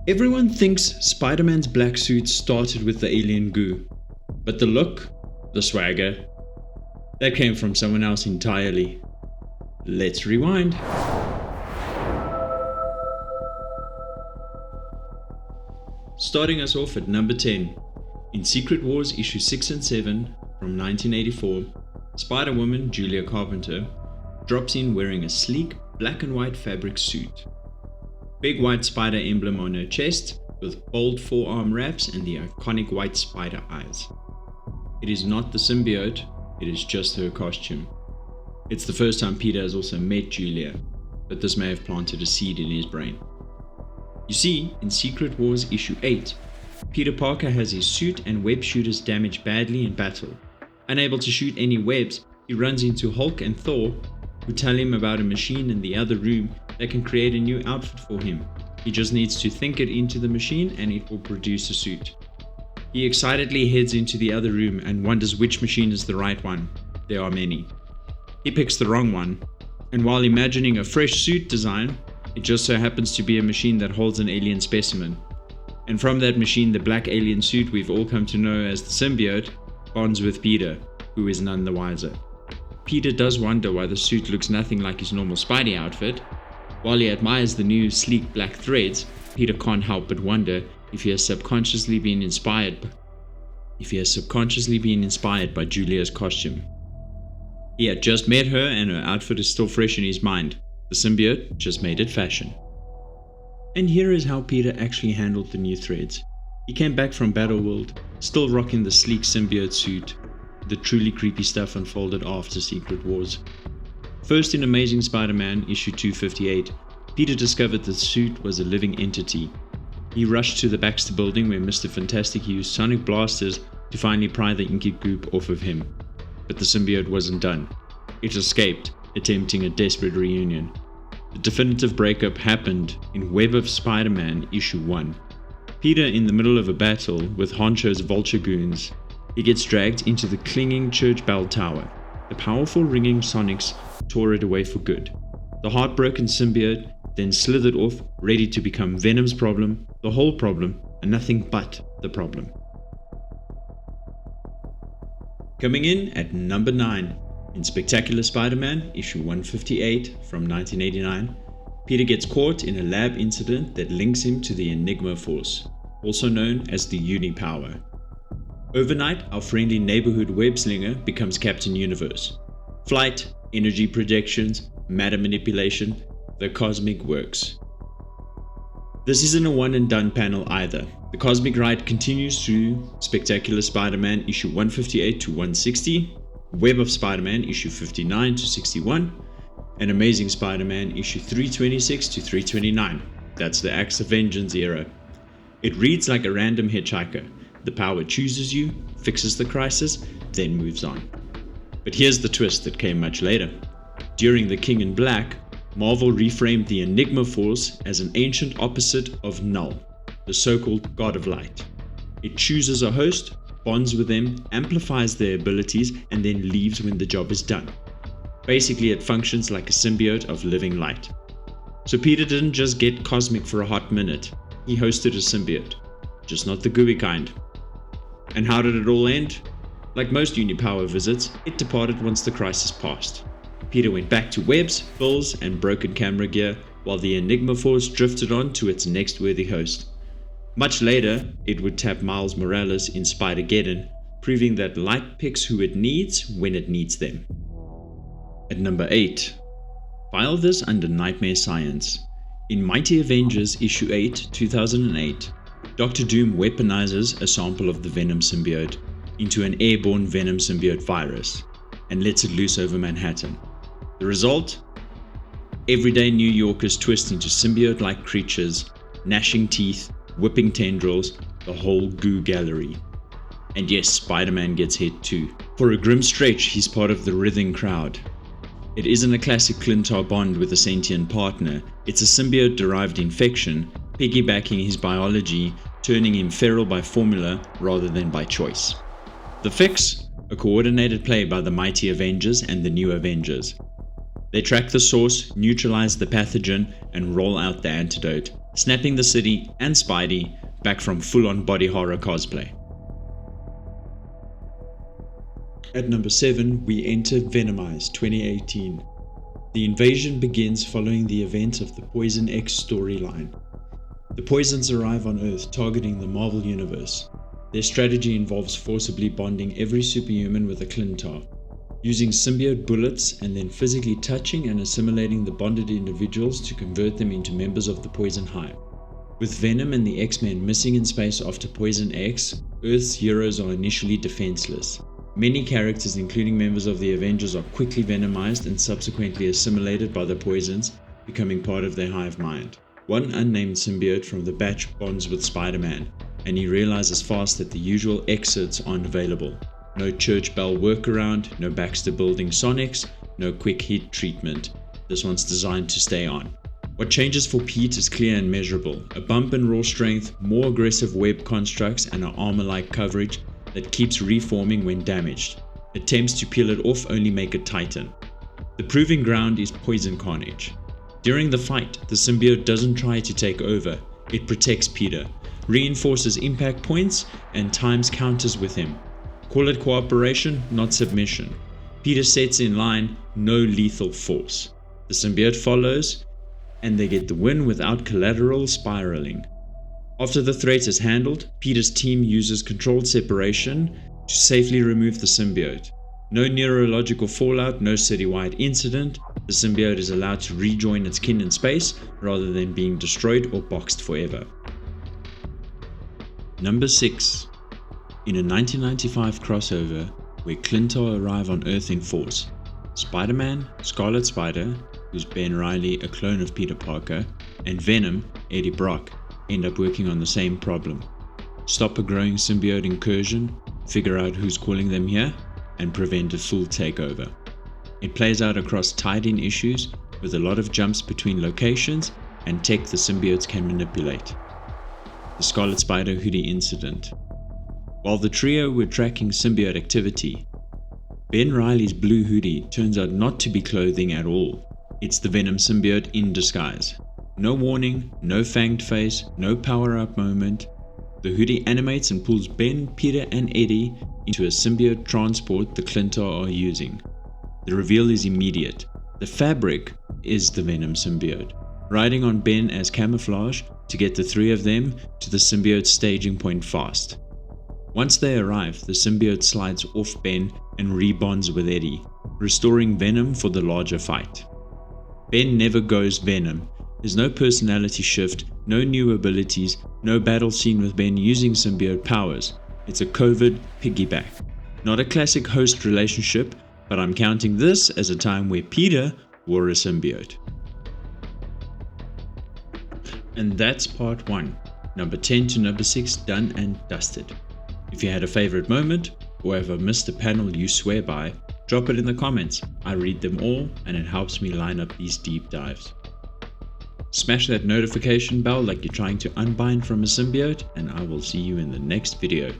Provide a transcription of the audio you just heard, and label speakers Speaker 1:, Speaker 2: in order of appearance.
Speaker 1: Everyone thinks Spider-Man's black suit started with the alien goo, but the look, the swagger, that came from someone else entirely. Let's rewind. Starting us off at number 10, in Secret Wars issue 6 and 7 from 1984, Spider-Woman Julia Carpenter drops in wearing a sleek black and white fabric suit. Big white spider emblem on her chest with bold forearm wraps and the iconic white spider eyes. It is not the symbiote, it is just her costume. It's the first time Peter has also met Julia, but this may have planted a seed in his brain. You see, in Secret Wars issue 8, Peter Parker has his suit and web shooters damaged badly in battle. Unable to shoot any webs, he runs into Hulk and Thor, who tell him about a machine in the other room that can create a new outfit for him. He just needs to think it into the machine and it will produce a suit. He excitedly heads into the other room and wonders which machine is the right one. There are many. He picks the wrong one, and while imagining a fresh suit design, it just so happens to be a machine that holds an alien specimen. And from that machine, the black alien suit we've all come to know as the symbiote bonds with Peter, who is none the wiser. Peter does wonder why the suit looks nothing like his normal Spidey outfit. While he admires the new sleek black threads, Peter can't help but wonder if he has subconsciously been inspired by Julia's costume. He had just met her and her outfit is still fresh in his mind. The symbiote just made it fashion. And here is how Peter actually handled the new threads. He came back from Battleworld, still rocking the sleek symbiote suit. The truly creepy stuff unfolded after Secret Wars. First in Amazing Spider-Man issue 258, Peter discovered the suit was a living entity. He rushed to the Baxter building where Mr. Fantastic used sonic blasters to finally pry the inky goop off of him. But the symbiote wasn't done. It escaped, attempting a desperate reunion. The definitive breakup happened in Web of Spider-Man issue 1. Peter in the middle of a battle with Honcho's vulture goons. He gets dragged into the clinging church bell tower. The powerful ringing sonics tore it away for good. The heartbroken symbiote then slithered off, ready to become Venom's problem, the whole problem, and nothing but the problem. Coming in at number 9, in Spectacular Spider-Man issue 158 from 1989, Peter gets caught in a lab incident that links him to the Enigma Force, also known as the Unipower. Overnight, our friendly neighborhood web-slinger becomes Captain Universe. Flight, energy projections, matter manipulation, the cosmic works. This isn't a one and done panel either. The cosmic ride continues through Spectacular Spider-Man issue 158 to 160, Web of Spider-Man issue 59 to 61, and Amazing Spider-Man issue 326 to 329. That's the Axe of Vengeance era. It reads like a random hitchhiker. The power chooses you, fixes the crisis, then moves on. But here's the twist that came much later. During the King in Black, Marvel reframed the Enigma Force as an ancient opposite of Null, the so-called God of Light. It chooses a host, bonds with them, amplifies their abilities, and then leaves when the job is done. Basically, it functions like a symbiote of living light. So Peter didn't just get cosmic for a hot minute, he hosted a symbiote, just not the gooey kind. And how did it all end? Like most Unipower visits, it departed once the crisis passed. Peter went back to webs, bills, and broken camera gear, while the Enigma Force drifted on to its next worthy host. Much later, it would tap Miles Morales in Spider-Geddon, proving that light picks who it needs when it needs them. At number 8, file this under Nightmare Science. In Mighty Avengers issue 8, 2008, Dr. Doom weaponizes a sample of the Venom symbiote into an airborne Venom symbiote virus and lets it loose over Manhattan. The result? Everyday New Yorkers twist into symbiote-like creatures, gnashing teeth, whipping tendrils, the whole goo gallery. And yes, Spider-Man gets hit too. For a grim stretch, he's part of the writhing crowd. It isn't a classic Clintar bond with a sentient partner, it's a symbiote-derived infection, piggybacking his biology, turning him feral by formula rather than by choice. The fix? A coordinated play by the Mighty Avengers and the New Avengers. They track the source, neutralize the pathogen, and roll out the antidote, snapping the city and Spidey back from full-on body horror cosplay. At number 7, we enter Venomized 2018. The invasion begins following the events of the Poison X storyline. The Poisons arrive on Earth, targeting the Marvel Universe. Their strategy involves forcibly bonding every superhuman with a Clintar, using symbiote bullets and then physically touching and assimilating the bonded individuals to convert them into members of the Poison Hive. With Venom and the X-Men missing in space after Poison X, Earth's heroes are initially defenseless. Many characters, including members of the Avengers, are quickly venomized and subsequently assimilated by the Poisons, becoming part of their hive mind. One unnamed symbiote from the batch bonds with Spider-Man, and he realizes fast that the usual exits aren't available. No church bell workaround, no Baxter Building Sonics, no quick heat treatment. This one's designed to stay on. What changes for Pete is clear and measurable. A bump in raw strength, more aggressive web constructs, and an armor-like coverage that keeps reforming when damaged. Attempts to peel it off only make it tighten. The proving ground is poison carnage. During the fight, the symbiote doesn't try to take over. It protects Peter, reinforces impact points, and times counters with him. Call it cooperation, not submission. Peter sets in line, no lethal force. The symbiote follows, and they get the win without collateral spiraling. After the threat is handled, Peter's team uses controlled separation to safely remove the symbiote. No neurological fallout, no citywide incident. The symbiote is allowed to rejoin its kin in space rather than being destroyed or boxed forever. Number 6. In a 1995 crossover where Clintar arrive on Earth in force, Spider-Man, Scarlet Spider, who's Ben Reilly, a clone of Peter Parker, and Venom, Eddie Brock, end up working on the same problem. Stop a growing symbiote incursion, figure out who's calling them here, and prevent a full takeover. It plays out across tied-in issues with a lot of jumps between locations and tech the symbiotes can manipulate. The Scarlet Spider hoodie incident. While the trio were tracking symbiote activity, Ben Reilly's blue hoodie turns out not to be clothing at all. It's the Venom symbiote in disguise. No warning, no fanged face, no power-up moment. The hoodie animates and pulls Ben, Peter, and Eddie into a symbiote transport the Clintar are using. The reveal is immediate. The fabric is the Venom symbiote, riding on Ben as camouflage to get the three of them to the symbiote staging point fast. Once they arrive, the symbiote slides off Ben and rebonds with Eddie, restoring Venom for the larger fight. Ben never goes Venom. There's no personality shift, no new abilities, no battle scene with Ben using symbiote powers. It's a covert piggyback. Not a classic host relationship, but I'm counting this as a time where Peter wore a symbiote. And that's part 1. Number 10 to number 6 done and dusted. If you had a favorite moment, or ever missed a panel you swear by, drop it in the comments. I read them all and it helps me line up these deep dives. Smash that notification bell like you're trying to unbind from a symbiote, and I will see you in the next video.